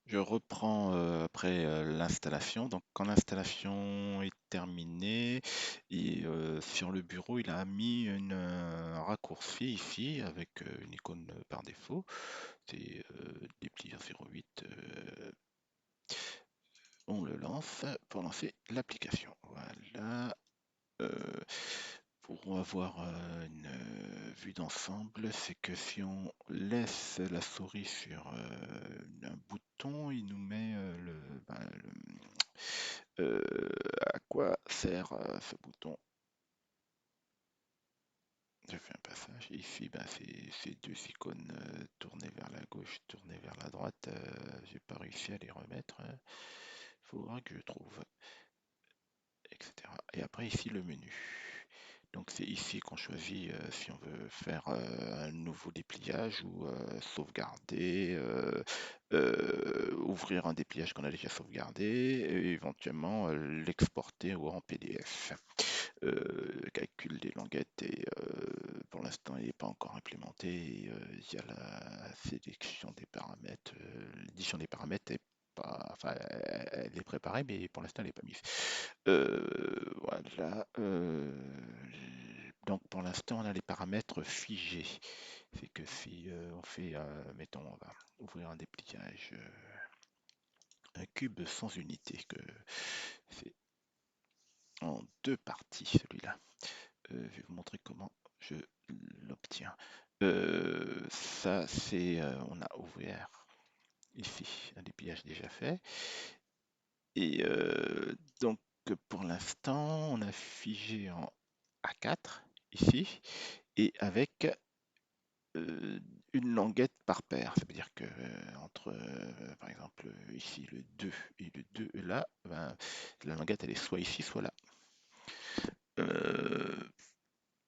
Je reprends après l'installation. Donc, quand l'installation est terminée, sur le bureau, il a mis un raccourci ici avec une icône par défaut. C'est déplier 08. On le lance pour lancer l'application. Voilà. Euh, pour avoir une vue d'ensemble, c'est que si on laisse la souris sur un bouton, il nous met à quoi sert ce bouton. Je fais un passage. Ici, ben, c'est ces deux icônes tournées vers la gauche, tournées vers la droite. J'ai pas réussi à les remettre. Il faudra que je trouve, etc. Et après, ici, le menu. Donc c'est ici qu'on choisit si on veut faire un nouveau dépliage ou sauvegarder, ouvrir un dépliage qu'on a déjà sauvegardé et éventuellement l'exporter ou en PDF. Calcul des languettes et pour l'instant il n'est pas encore implémenté. Il y a la sélection des paramètres, l'édition des paramètres est pas, enfin, elle est préparée, mais pour l'instant elle n'est pas mise. Voilà. Donc pour l'instant, on a les paramètres figés. C'est que si on fait, mettons, on va ouvrir un dépliage, un cube sans unité, que c'est en deux parties celui-là. Je vais vous montrer comment je l'obtiens. Ça, c'est, on a ouvert ici un dépliage déjà fait. Et donc pour l'instant, on a figé en A4 ici et avec euh, une languette par paire. Ça veut dire que entre, par exemple, ici le 2 et le 2 là, ben, la languette elle est soit ici, soit là. Euh,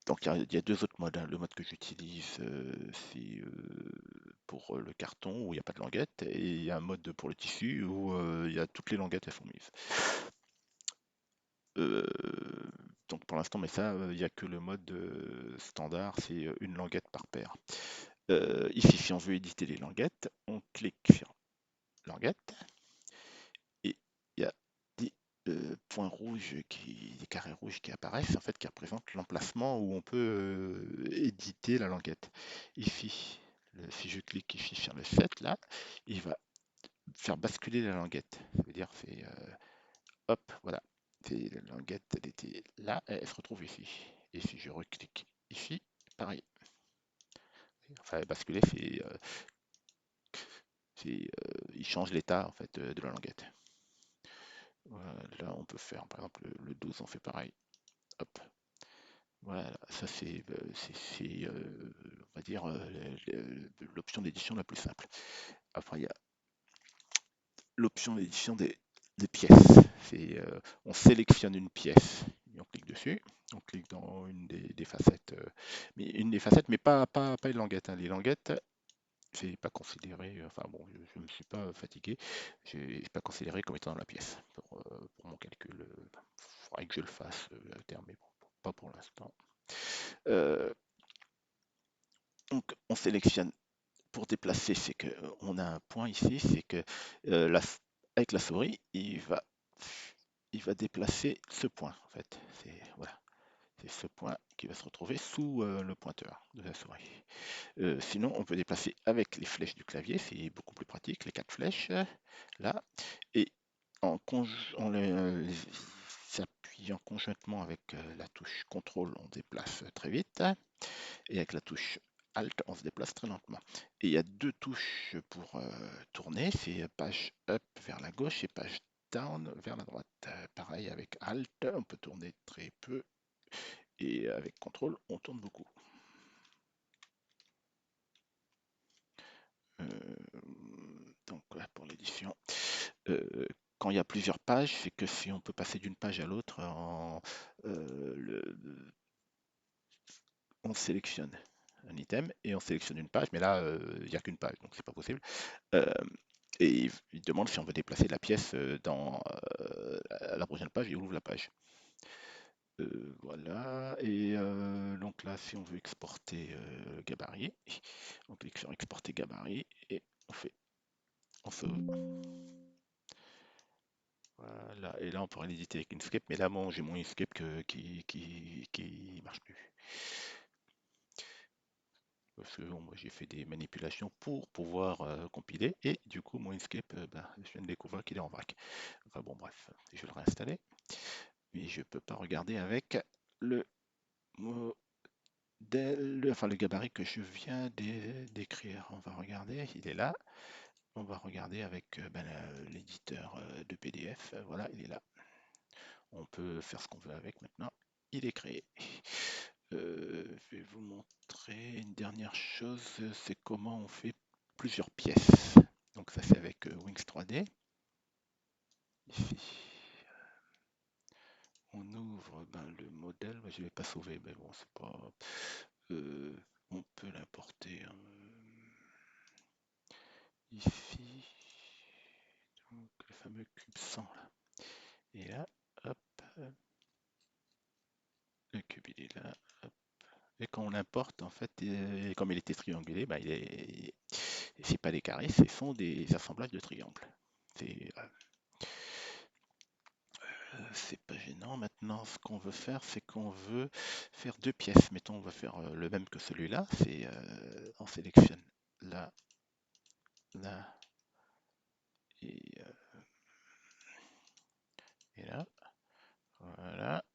donc il y a deux autres modes, hein. Le mode que j'utilise, c'est pour le carton où il n'y a pas de languette, et il y a un mode pour le tissu où il y a toutes les languettes elles sont mises. Euh, donc pour l'instant, mais ça, il n'y a que le mode standard, c'est une languette par paire. Ici, si on veut éditer les languettes, on clique sur languette et il y a des points rouges, des carrés rouges qui apparaissent, en fait, qui représentent l'emplacement où on peut éditer la languette. Ici, si je clique ici sur le 7, là, il va faire basculer la languette. Ça veut dire, c'est hop, voilà. La languette, elle était là, elle se retrouve ici. Et si je reclique ici, pareil. Enfin, basculer, il change l'état en fait de la languette. Voilà, là, on peut faire, par exemple, le 12, on fait pareil. Hop. Voilà, ça on va dire, l'option d'édition la plus simple. Après, il y a l'option d'édition des pièces. On sélectionne une pièce, et on clique dessus, on clique dans une des facettes, mais pas une languette, hein. Les languettes, c'est pas considéré, enfin bon, je ne me suis pas fatigué, c'est pas considéré comme étant dans la pièce pour mon calcul. Il faudrait que je le fasse à terme, mais bon, pas pour l'instant. Euh, donc on sélectionne pour déplacer, c'est que on a un point ici, c'est que avec la souris, il va déplacer ce point en fait. Voilà, c'est ce point qui va se retrouver sous le pointeur de la souris. Sinon, on peut déplacer avec les flèches du clavier, c'est beaucoup plus pratique, les quatre flèches là, et en les appuyant conjointement avec la touche contrôle, on déplace très vite, et avec la touche Alt, on se déplace très lentement. Et il y a deux touches pour tourner, c'est page up vers la gauche et page down vers la droite. Pareil avec Alt, on peut tourner très peu, et avec contrôle, on tourne beaucoup. Donc là pour l'édition. Quand il y a plusieurs pages, c'est que si on peut passer d'une page à l'autre, on sélectionne un item et on sélectionne une page, mais là il n'y a qu'une page, donc c'est pas possible. Euh, et il demande si on veut déplacer la pièce dans la prochaine page, il ouvre la page. Voilà, et donc là, si on veut exporter gabarit, on clique sur exporter gabarit et on sauve. Voilà, et là on pourrait l'éditer avec Inkscape, mais là bon, j'ai mon Inkscape qui marche plus. Parce que bon, moi j'ai fait des manipulations pour pouvoir compiler, et du coup mon Inkscape, je viens de découvrir qu'il est en vrac. Enfin bon bref, je vais le réinstaller, mais je peux pas regarder avec le modèle, enfin le gabarit que je viens d'écrire. On va regarder, il est là. On va regarder avec l'éditeur de PDF. Voilà, il est là. On peut faire ce qu'on veut avec maintenant. Il est créé. Je vais vous montrer une dernière chose, c'est comment on fait plusieurs pièces. Donc ça c'est avec Wings 3D. Ici, on ouvre le modèle. Moi, je ne l'ai pas sauvé, mais bon, c'est pas. euh, on peut l'importer ici. Donc le fameux cube 100 là. Et là, hop, le cube il est là. Hop. Et quand on l'importe, en fait, comme il était triangulé, c'est pas des carrés, ce sont des assemblages de triangles. C'est pas gênant. Maintenant, ce qu'on veut faire, c'est qu'on veut faire deux pièces. Mettons, on va faire le même que celui-là. On sélectionne là, là et, euh, et là. Voilà.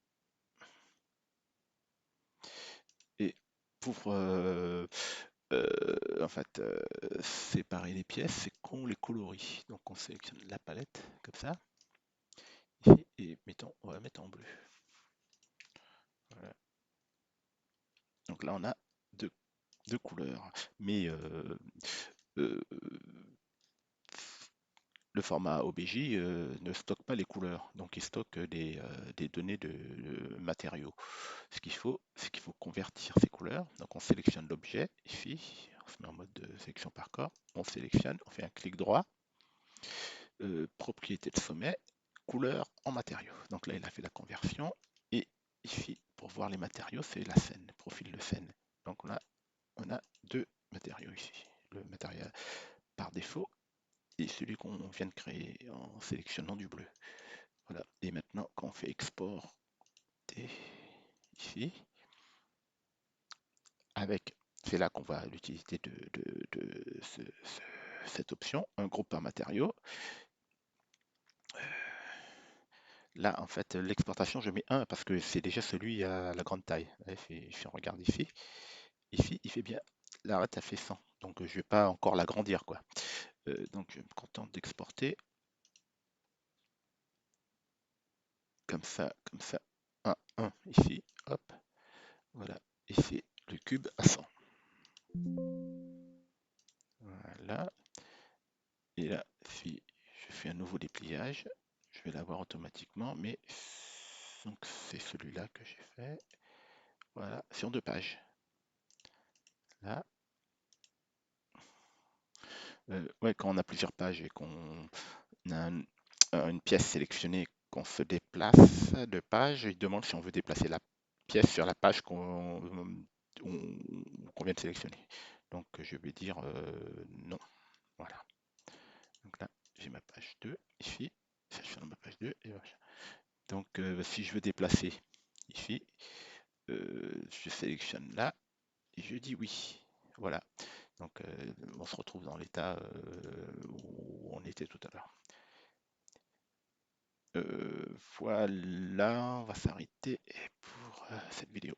Et pour en fait séparer les pièces, c'est qu'on les colorie. Donc on sélectionne la palette comme ça. Ici, et mettons, on va mettre en bleu. Voilà. Donc là, on a deux couleurs. Mais euh, le format OBJ ne stocke pas les couleurs, donc il stocke des données de matériaux. Ce qu'il faut, c'est qu'il faut convertir ces couleurs. Donc on sélectionne l'objet ici, on se met en mode de sélection par corps, on sélectionne, on fait un clic droit, propriété de sommet, couleur en matériaux. Donc là, il a fait la conversion. Et ici, pour voir les matériaux, c'est la scène, profil de scène. Donc là, on a deux matériaux ici. Le matériel par défaut et celui qu'on vient de créer en sélectionnant du bleu. Voilà. Et maintenant, quand on fait export ici, c'est là qu'on va l'utilité de cette option, un groupe par matériau. Là, en fait, l'exportation, je mets 1 parce que c'est déjà celui à la grande taille. Si on regarde ici, il fait bien. La rate a fait 100, donc je ne vais pas encore l'agrandir, quoi. Donc je me contente d'exporter comme ça, 1 ici, hop, voilà, ici le cube à 100. Voilà, et là, si je fais un nouveau dépliage, je vais l'avoir automatiquement, mais donc c'est celui-là que j'ai fait. Voilà, sur 2 pages. Là, ouais, quand on a plusieurs pages et qu'on a une pièce sélectionnée, qu'on se déplace de page, il demande si on veut déplacer la pièce sur la page qu'on vient de sélectionner. Donc je vais dire non. Voilà. Donc là, j'ai ma page 2 ici. Ça, je suis dans ma page 2 et voilà. Donc si je veux déplacer ici, je sélectionne là et je dis oui. Voilà. Donc on se retrouve dans l'état où on était tout à l'heure. Voilà, on va s'arrêter pour cette vidéo.